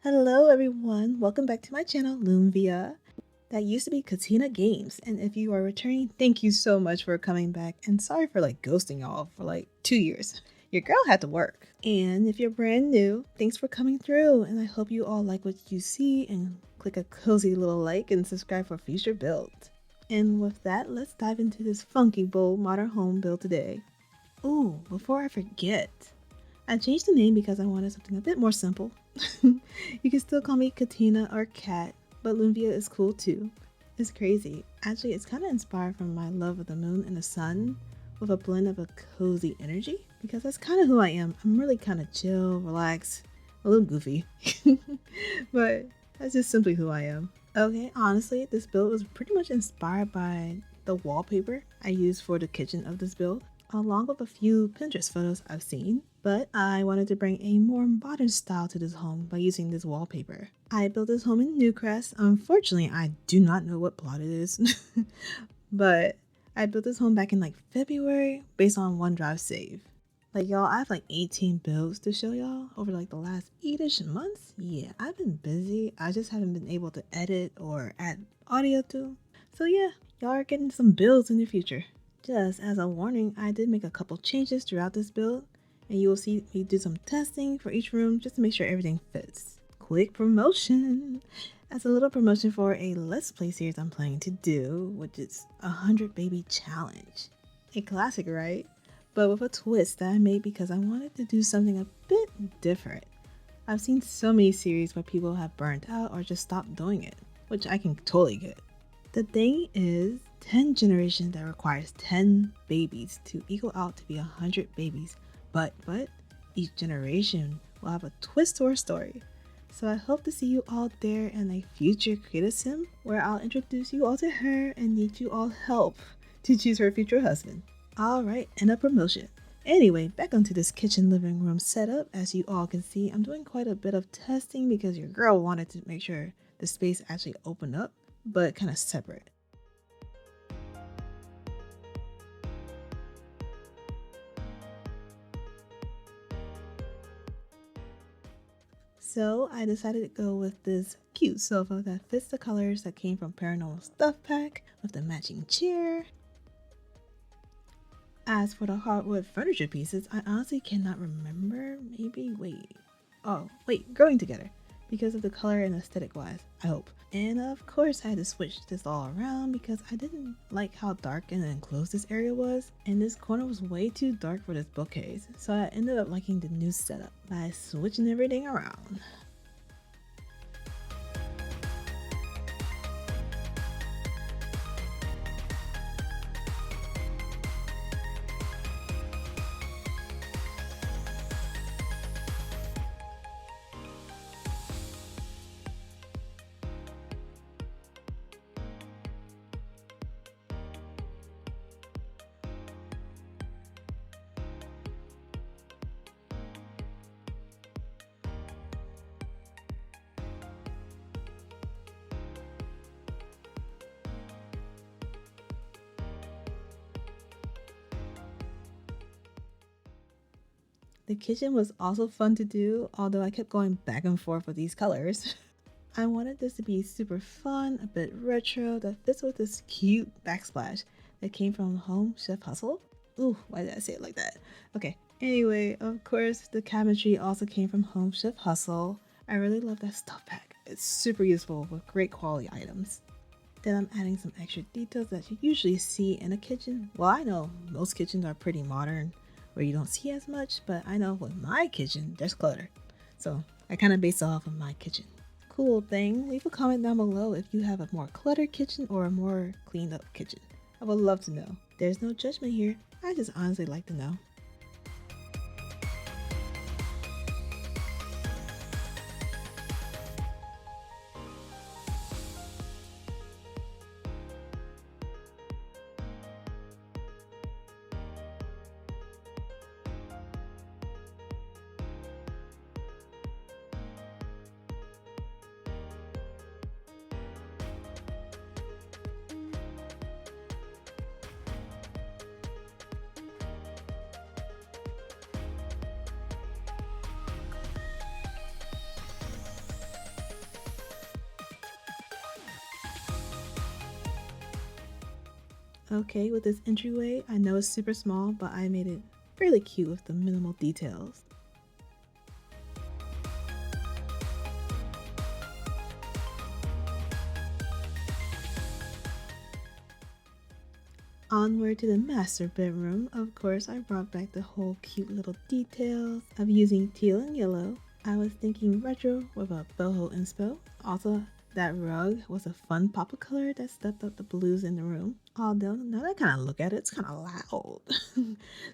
Hello everyone, welcome back to my channel, Lunvia. That used to be Katina Games, and if you are returning, thank you so much for coming back, and sorry for ghosting y'all for 2 years. Your girl had to work. And if you're brand new, thanks for coming through, and I hope you all like what you see and click a cozy little like and subscribe for future builds. And with that, let's dive into this funky, bold modern home build today. Ooh, before I forget, I changed the name because I wanted something a bit more simple. You can still call me Katina or Kat, but Lunvia is cool too. It's crazy. Actually, it's kind of inspired from my love of the moon and the sun with a blend of a cozy energy because that's kind of who I am. I'm really kind of chill, relaxed, a little goofy, but that's just simply who I am. Okay, honestly, this build was pretty much inspired by the wallpaper I used for the kitchen of this build, along with a few Pinterest photos I've seen, but I wanted to bring a more modern style to this home by using this wallpaper. I built this home in Newcrest. Unfortunately, I do not know what plot it is, but I built this home back in February based on OneDrive save. Y'all, I have 18 builds to show y'all over the last 8-ish months. Yeah, I've been busy. I just haven't been able to edit or add audio to. So yeah, y'all are getting some builds in the future. Just as a warning, I did make a couple changes throughout this build, and you will see me do some testing for each room just to make sure everything fits. Quick promotion! As a little promotion for a Let's Play series I'm planning to do, which is 100 Baby Challenge. A classic, right? But with a twist that I made because I wanted to do something a bit different. I've seen so many series where people have burnt out or just stopped doing it, which I can totally get. The thing is, 10 generations that requires 10 babies to equal out to be 100 babies, but each generation will have a twist to our story. So I hope to see you all there in a future creative sim where I'll introduce you all to her and need you all help to choose her future husband. Alright, and a promotion. Anyway, back onto this kitchen living room setup. As you all can see, I'm doing quite a bit of testing because your girl wanted to make sure the space actually opened up, but kind of separate. So I decided to go with this cute sofa that fits the colors that came from Paranormal Stuff Pack with the matching chair. As for the hardwood furniture pieces, I honestly cannot remember. Growing together because of the color and aesthetic wise, I hope. And of course I had to switch this all around because I didn't like how dark and enclosed this area was, and this corner was way too dark for this bookcase, so I ended up liking the new setup by switching everything around. The kitchen was also fun to do, although I kept going back and forth with these colors. I wanted this to be super fun, a bit retro, that fits with this cute backsplash that came from Home Chef Hustle. Ooh, why did I say it like that? Okay, anyway, of course, the cabinetry also came from Home Chef Hustle. I really love that stuff pack. It's super useful with great quality items. Then I'm adding some extra details that you usually see in a kitchen. Well, I know most kitchens are pretty modern, where you don't see as much, but I know with my kitchen, there's clutter. So I kind of base it off of my kitchen. Cool thing, leave a comment down below if you have a more cluttered kitchen or a more cleaned up kitchen. I would love to know. There's no judgment here. I just honestly like to know. Okay, with this entryway, I know it's super small, but I made it really cute with the minimal details. Onward to the master bedroom. Of course, I brought back the whole cute little details of using teal and yellow. I was thinking retro with a boho inspo. Also, that rug was a fun pop of color that stepped up the blues in the room. Although, now that I kind of look at it, it's kind of loud.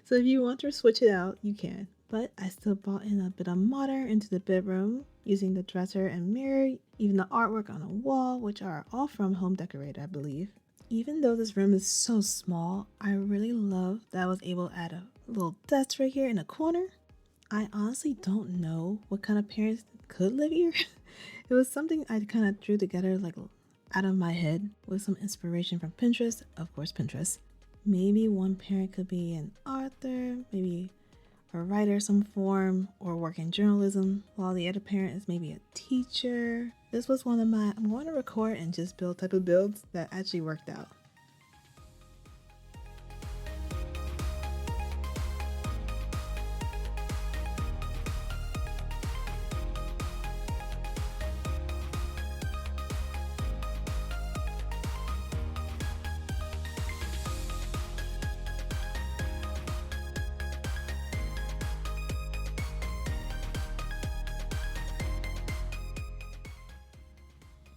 So if you want to switch it out, you can. But I still brought in a bit of modern into the bedroom, using the dresser and mirror, even the artwork on the wall, which are all from Home Decorator, I believe. Even though this room is so small, I really love that I was able to add a little desk right here in the corner. I honestly don't know what kind of parents could live here. It was something I kind of drew together like out of my head with some inspiration from Pinterest, of course Pinterest. Maybe one parent could be an author, maybe a writer of some form, or work in journalism, while the other parent is maybe a teacher. This was one of my I'm going to record and just build type of builds that actually worked out.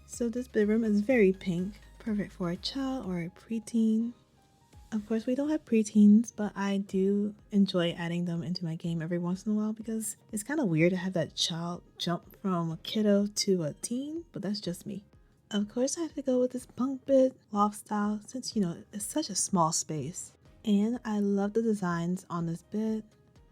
So this bedroom is very pink, perfect for a child or a preteen. Of course, we don't have preteens, but I do enjoy adding them into my game every once in a while because it's kind of weird to have that child jump from a kiddo to a teen, but that's just me. Of course, I have to go with this bunk bed loft style since, it's such a small space. And I love the designs on this bed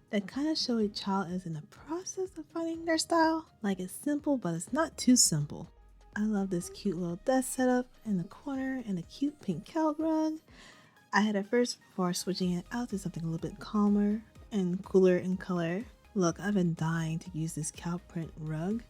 that kind of show a child is in the process of finding their style. Like it's simple, but it's not too simple. I love this cute little desk setup in the corner and a cute pink cow rug. I had it first before switching it out to something a little bit calmer and cooler in color. Look, I've been dying to use this cow print rug.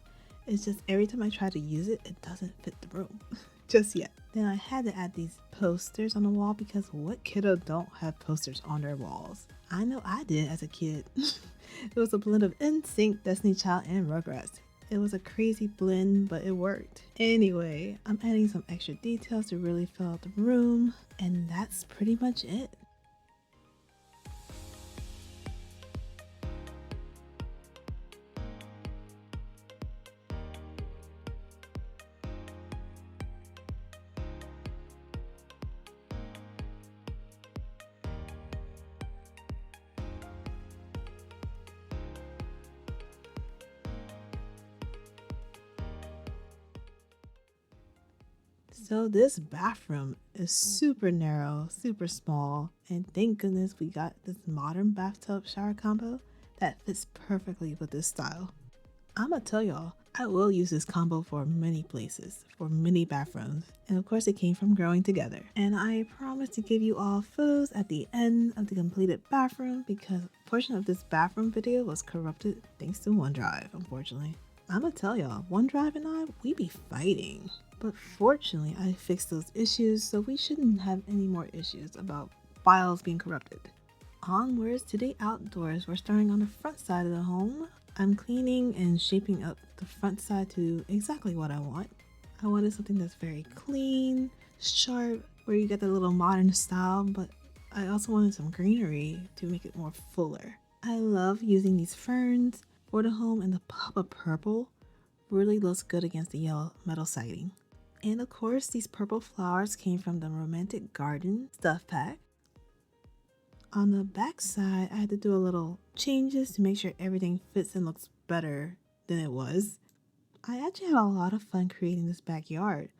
It's just every time I try to use it, it doesn't fit the room. Just yet. Then I had to add these posters on the wall because what kiddo don't have posters on their walls? I know I did as a kid. It was a blend of NSYNC, Destiny Child, and Rugrats. It was a crazy blend, but it worked. Anyway, I'm adding some extra details to really fill out the room, and that's pretty much it. So this bathroom is super narrow, super small, and thank goodness we got this modern bathtub shower combo that fits perfectly with this style. I'ma tell y'all, I will use this combo for many places, for many bathrooms, and of course it came from growing together. And I promise to give you all photos at the end of the completed bathroom because a portion of this bathroom video was corrupted thanks to OneDrive, unfortunately. I'ma tell y'all, OneDrive and I, we be fighting. But fortunately, I fixed those issues, so we shouldn't have any more issues about files being corrupted. Onwards to the outdoors, we're starting on the front side of the home. I'm cleaning and shaping up the front side to exactly what I want. I wanted something that's very clean, sharp, where you get the little modern style, but I also wanted some greenery to make it more fuller. I love using these ferns for the home, and the pop of purple really looks good against the yellow metal siding. And of course, these purple flowers came from the Romantic Garden stuff pack. On the back side, I had to do a little changes to make sure everything fits and looks better than it was. I actually had a lot of fun creating this backyard,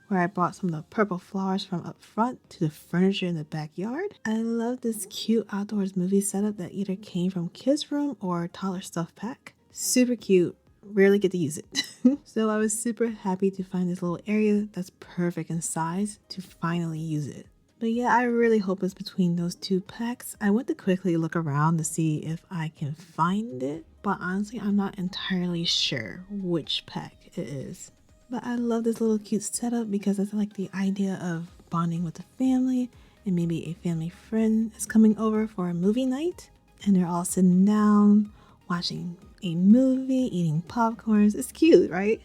where I brought some of the purple flowers from up front to the furniture in the backyard. I love this cute outdoors movie setup that either came from kids' room or toddler stuff pack. Super cute. Rarely get to use it. So I was super happy to find this little area that's perfect in size to finally use it. But yeah, I really hope it's between those two packs. I went to quickly look around to see if I can find it, but honestly, I'm not entirely sure which pack it is. But I love this little cute setup because it's like the idea of bonding with the family, and maybe a family friend is coming over for a movie night and they're all sitting down watching a movie, eating popcorns. It's cute, right?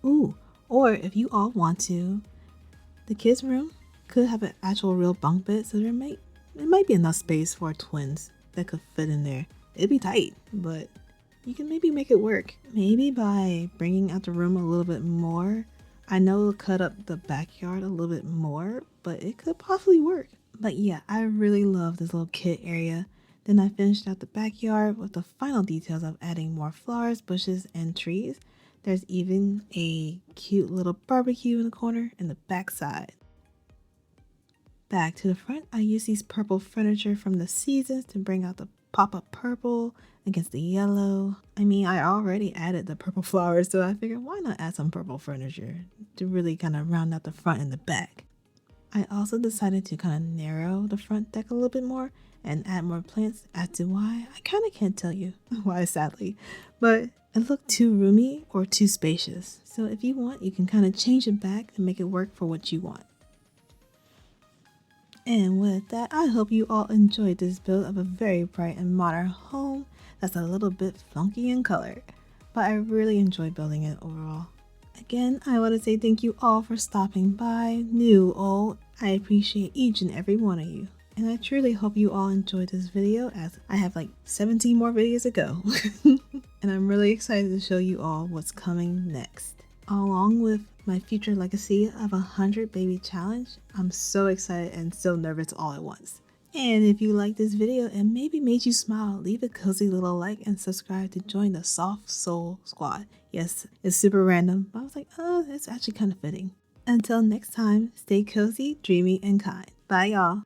Ooh, or if you all want to, the kids' room could have an actual real bunk bed, so it might be enough space for twins that could fit in there. It'd be tight, but you can maybe make it work. Maybe by bringing out the room a little bit more. I know it'll cut up the backyard a little bit more, but it could possibly work. But yeah, I really love this little kid area. Then I finished out the backyard with the final details of adding more flowers, bushes, and trees. There's even a cute little barbecue in the corner in the back side. Back to the front, I used these purple furniture from the seasons to bring out the pop-up purple against the yellow. I mean, I already added the purple flowers, so I figured why not add some purple furniture to really kind of round out the front and the back. I also decided to kind of narrow the front deck a little bit more and add more plants. As to why, I kind of can't tell you why, sadly, but it looked too roomy or too spacious. So if you want, you can kind of change it back and make it work for what you want. And with that, I hope you all enjoyed this build of a very bright and modern home that's a little bit funky in color, but I really enjoyed building it overall. Again, I want to say thank you all for stopping by, new, old. I appreciate each and every one of you. And I truly hope you all enjoyed this video, as I have like 17 more videos to go. And I'm really excited to show you all what's coming next. Along with my future legacy of 100 baby challenge, I'm so excited and so nervous all at once. And if you like this video and maybe made you smile, leave a cozy little like and subscribe to join the Soft Soul Squad. Yes, it's super random, but I was like, oh, it's actually kind of fitting. Until next time, stay cozy, dreamy, and kind. Bye, y'all.